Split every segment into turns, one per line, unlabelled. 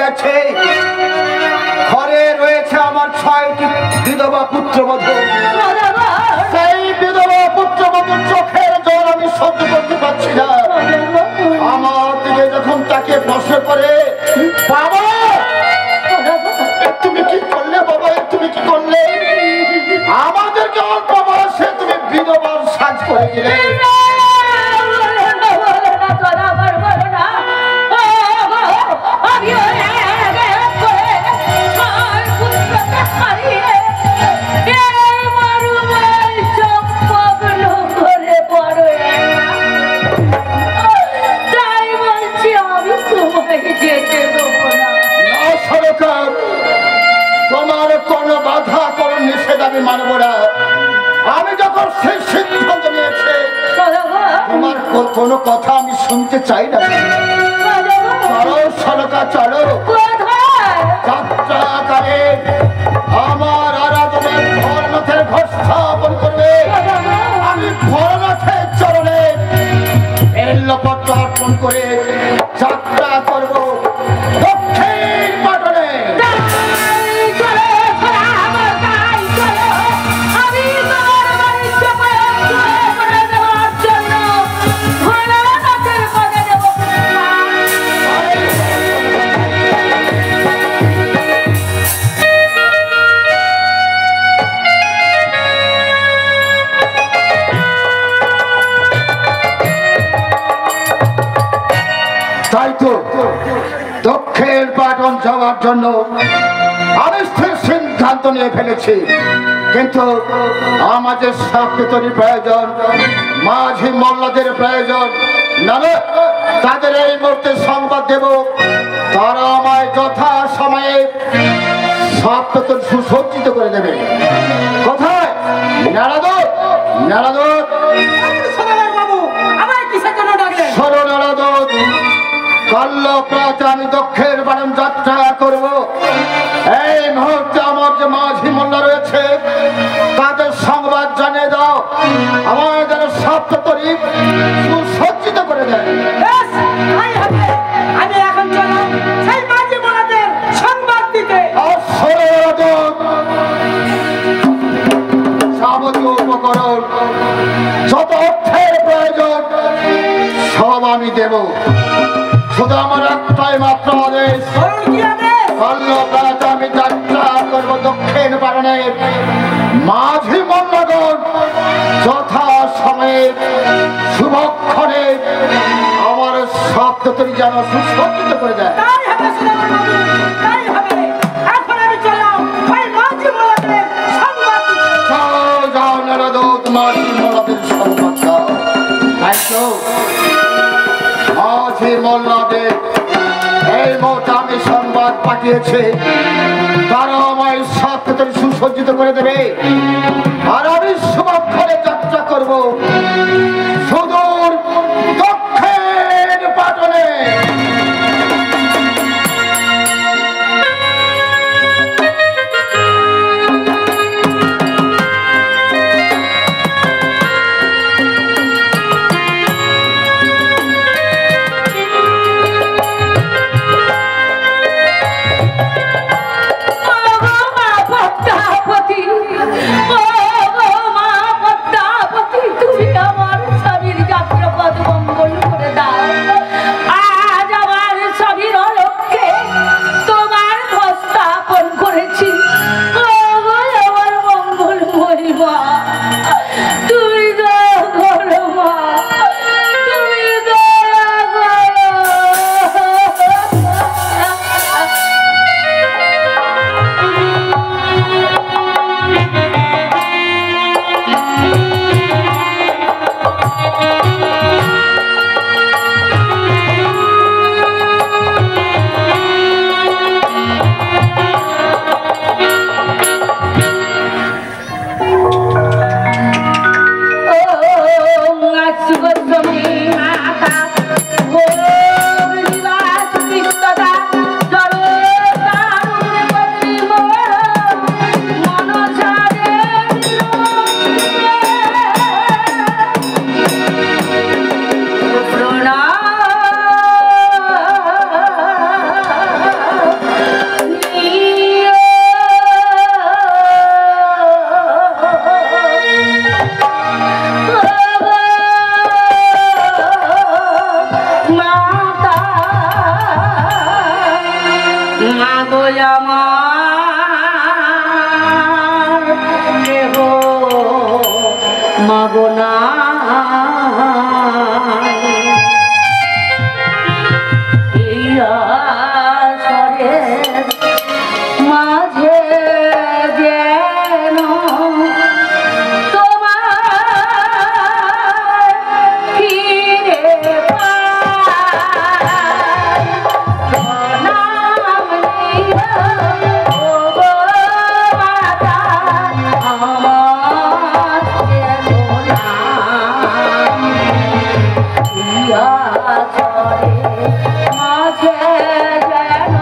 গেছে। ঘরে রয়েছে আমার 6টি বিধবা পুত্রবধূ। সেই বিধবা পুত্রবধূর চোখের জল আমি সহ্য করতে পারছি না। আমার দিকে যখন তাকে প্রশ্ন করে, বাবা তুমি কি করলে, বাবা তুমি কি করলে, আমাদেরকে অল্প বয়সে তুমি বিধবার সাজ করে দিলে। তোমার কোন বাধা কোন নিষেধ আমি মানব না। আমি যখন সেই সিদ্ধান্ত নিয়েছি তোমার কোন কথা আমি শুনতে চাই না। চলো সরকা চলো, যাত্রাকারে আমার আরাধনার ভরনাথের ঘর স্থাপন করবে। আমি ভরনাথের চরণে বেলপত্র অর্পণ করে যাত্রা করব দক্ষিণ পাটনে। তাই তো দক্ষিণ পাটন যাওয়ার জন্য আমি স্থির সিদ্ধান্ত নিয়ে ফেলেছি। কিন্তু আমাদের সাপ্তাহিক প্রয়োজন, মাঝি মোল্লাদের প্রয়োজন। না তাদের এই মুহূর্তে সংবাদ দেব, তারা আমায় যথা সময়ে সাপ্তাহিক সুসজ্জিত করে দেবে। কোথায় নারাদূত? নারাদূত কাল্য প্রাতে আমি দক্ষিণ পাটন যাত্রা করব। এই মুহূর্তে আমার যে মাঝি মোল্লা রয়েছে তাদের সংবাদ জানিয়ে দাও, আমার যেন সপ্তাহিক সুসজ্জিত করে দেয়।
আমি এখন চললাম সেই মাঝি মোল্লাদের সংবাদ দিতে।
যাবতীয় উপকরণ যত অর্থের প্রয়োজন সব আমি দেব। শুধু আমার একটাই মাত্র আদেশ, আমি যাত্রা করবো দক্ষিণ পাটনে। মাঝি মোল্লাগণ যথা সময়ে শুভক্ষণে আমার সপ্তাহিক যেন সুসজ্জিত করে দেয়। যাও নারাদূত, মাঝি মোল্লাদের সংবাদ দাও। মাঝি মোল্লাদের এই মুহূর্তে আমি সংবাদ পাঠিয়েছি, তারা আমায় সপ্তাহিক সুসজ্জিত করে দেবে। আর আমি শুভক্ষণে যাত্রা করব সুদূর দক্ষিণ পাটনে।
তুমি আমার না মাঝে যেন তোমার ফিরে নাম নিয়া ও গো মাতা আমার যেন নাম ইয়া চরে মাঝে যেন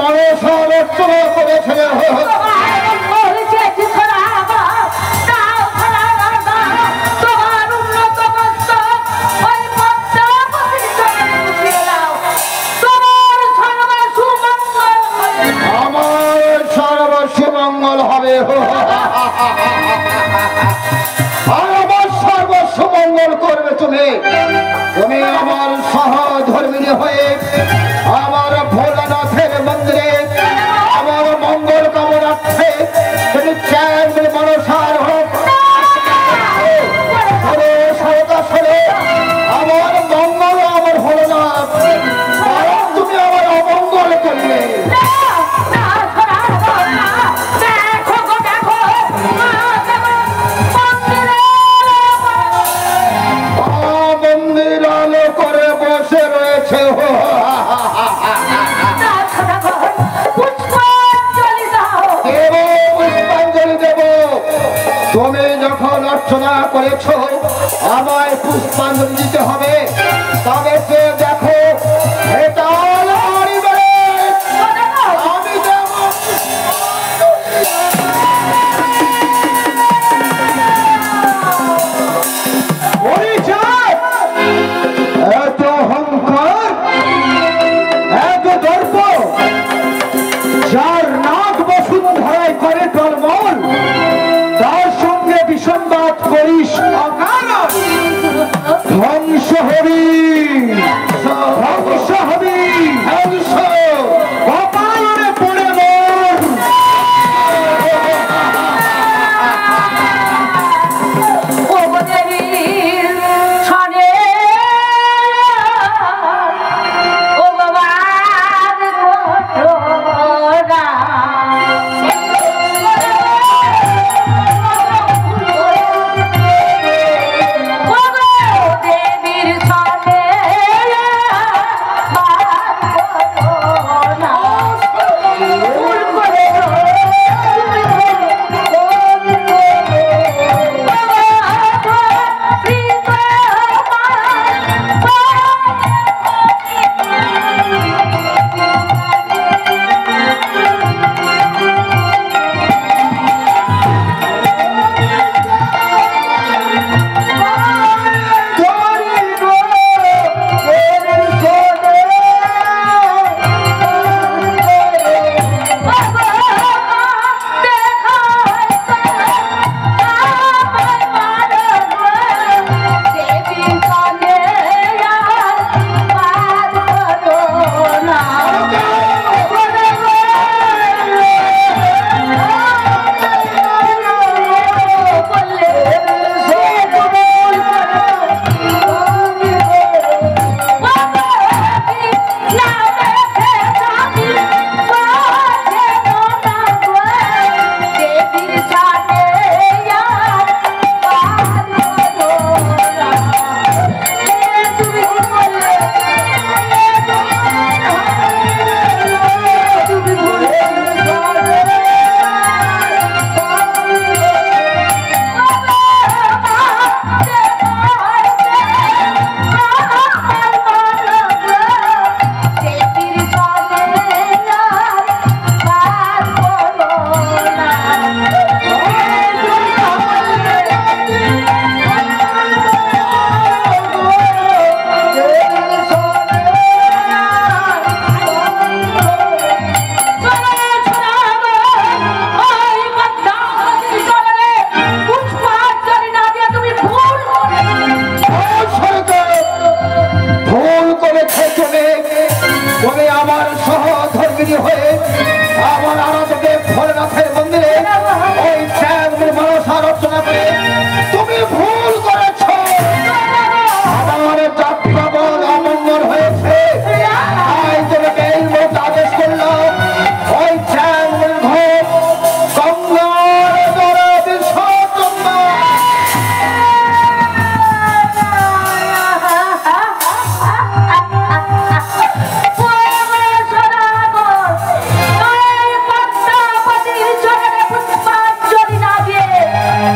মানুষ আলোচনা করেছে তুমি তুমি আমার সহধর্মিণী হয়ে আমার ভোলানাথের মন্দিরে আমার মঙ্গল কামনার্থে তুমি চ্যাংড়ি মনসার হোক আমার মঙ্গল আমার হলো না, তুমি আমার অমঙ্গল করলে। মন্দির আলো করে বসে রয়েছে, পুষ্পাঞ্জলি দেব। তুমি যখন অর্চনা করেছ আমায় পুষ্পাঞ্জলি দিতে হবে, তবে সে দেখো এটা আমি দেব। এত অহংকার, এত দর্প, যার নাক বসুন্ধরায় করে টলমল, তার সঙ্গে বিসম্বাদ করিস অকারণ। ধ্বংস হবি, ধ্বংস হবি, ধ্বংস কপালে পড়ে মর।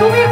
তুমি